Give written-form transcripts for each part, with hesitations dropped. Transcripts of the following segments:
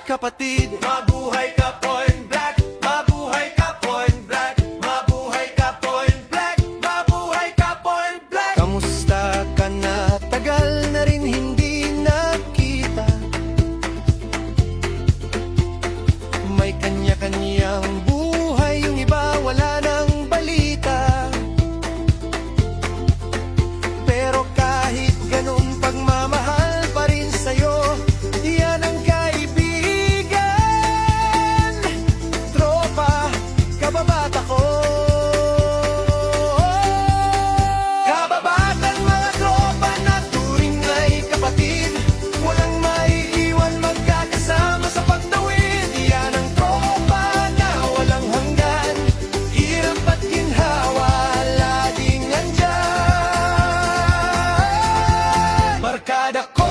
kapatid. Mabuhay ka, Point Black. Mabuhay ka, Point Black. Mabuhay ka, Point Black. Mabuhay ka, Point Black. Kamusta ka na? Tagal na rin hindi nakita. May kanya-kanyang buhay, yung iba wala nang balita. Pero kahit ganun, pagmamahal pa rin sa'yo. Yan ang kaibigan. Tropa, kababata ko. Kababatan, mga tropa na turing ay kapatid. Walang maiiwan, magkakasama sa pagtawid. Yan ang tropa na walang hanggan. Hirap at ginhawa, laging nandyan. Barkada ko,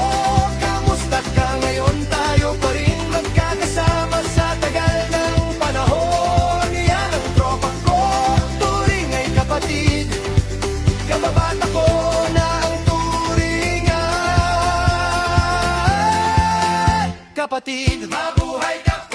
kamusta ka ngayon? Tayo pa rin magkakasama sa tagal ng panahon. Yan ang tropa ko, turing ay kapatid. Kababata ko na ang turingan. Kapatid, mabuhay ka,